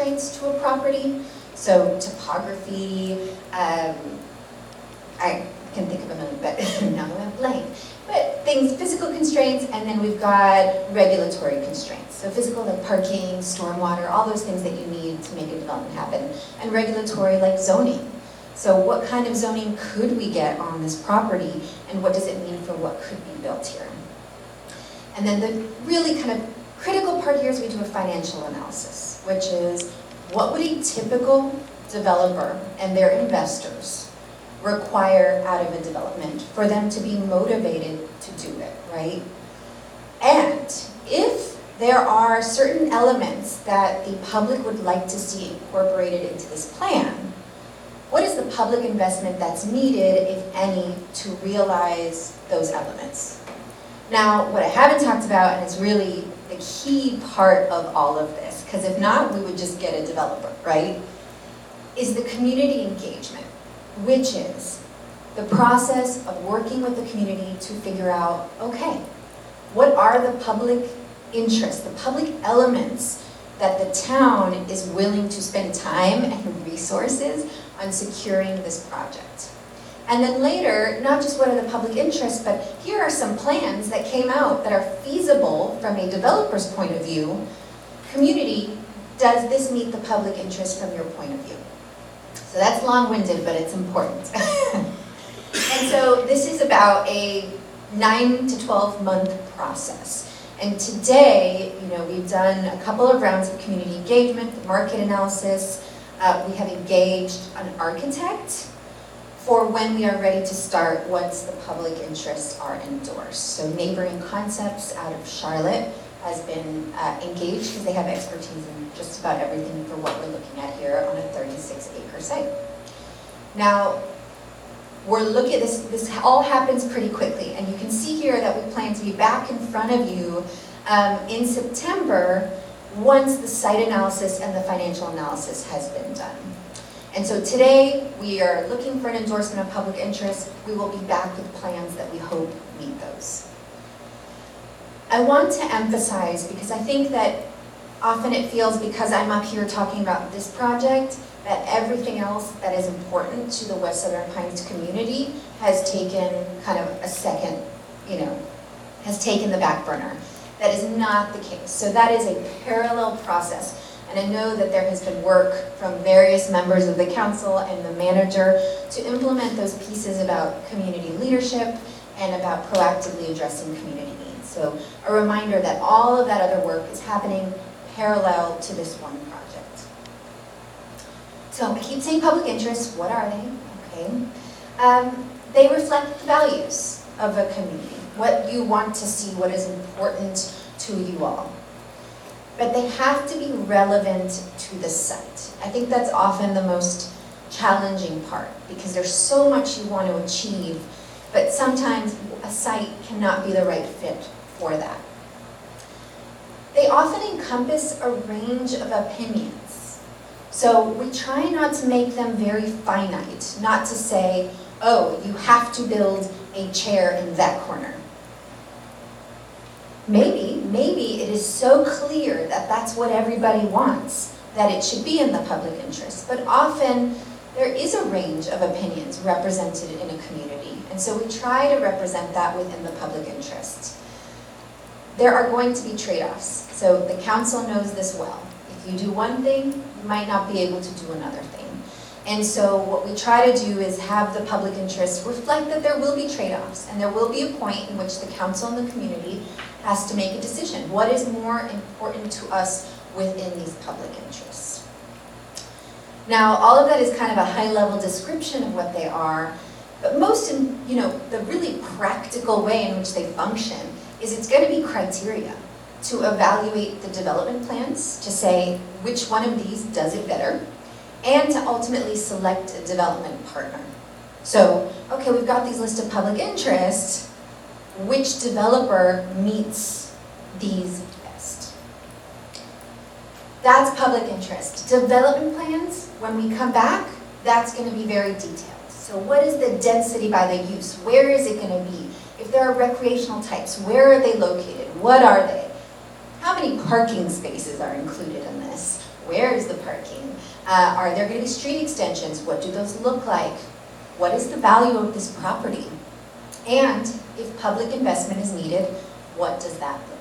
constraints to a property. So topography, I can think of a million, but now I'm at blank. But things, physical constraints, and then we've got regulatory constraints. So physical, like parking, stormwater, all those things that you need to make a development happen. And regulatory, like zoning. So what kind of zoning could we get on this property, and what does it mean for what could be built here? And then the really kind of critical part here is we do a financial analysis, which is what would a typical developer and their investors require out of a development for them to be motivated to do it, right? And if there are certain elements that the public would like to see incorporated into this plan, what is the public investment that's needed, if any, to realize those elements? Now, what I haven't talked about, and it's really the key part of all of this, because if not, we would just get a developer, right? Is the community engagement, which is the process of working with the community to figure out, okay, what are the public interests, the public elements that the town is willing to spend time and resources on securing this project? And then later, not just what are the public interests, but here are some plans that came out that are feasible from a developer's point of view. Community, does this meet the public interest from your point of view? So that's long-winded, but it's important. And so this is about a 9 to 12 month process. And today, we've done a couple of rounds of community engagement, market analysis. We have engaged an architect for when we are ready to start once the public interests are endorsed. So Neighboring Concepts out of Charlotte has been engaged because they have expertise in just about everything for what we're looking at here on a 36-acre site. Now, we're looking at this all happens pretty quickly, and you can see here that we plan to be back in front of you in September once the site analysis and the financial analysis has been done. And so today, we are looking for an endorsement of public interest. We will be back with plans that we hope meet those. I want to emphasize, because I think that often it feels, because I'm up here talking about this project, that everything else that is important to the West Southern Pines community has taken kind of a second, has taken the back burner. That is not the case. So that is a parallel process. And I know that there has been work from various members of the council and the manager to implement those pieces about community leadership and about proactively addressing community needs. So a reminder that all of that other work is happening parallel to this one project. So I keep saying public interest. What are they? Okay. They reflect the values of a community, what you want to see, what is important to you all. But they have to be relevant to the site. I think that's often the most challenging part, because there's so much you want to achieve, but sometimes a site cannot be the right fit for that. They often encompass a range of opinions. So we try not to make them very finite, not to say, oh, you have to build a chair in that corner. Maybe it is so clear that that's what everybody wants, that it should be in the public interest. But often, there is a range of opinions represented in a community. And so we try to represent that within the public interest. There are going to be trade-offs. So the council knows this well. If you do one thing, you might not be able to do another thing. And so what we try to do is have the public interest reflect that there will be trade-offs, and there will be a point in which the council and the community has to make a decision. What is more important to us within these public interests? Now, all of that is kind of a high-level description of what they are, but most, the really practical way in which they function is it's going to be criteria to evaluate the development plans, to say which one of these does it better, and to ultimately select a development partner. So, okay, we've got these lists of public interests. Which developer meets these best? That's public interest. Development plans, when we come back, that's going to be very detailed. So what is the density by the use? Where is it going to be? If there are recreational types, where are they located? What are they? How many parking spaces are included in this? Where is the parking parking? Are there going to be street extensions? What do those look like? What is the value of this property? And if public investment is needed, what does that look like?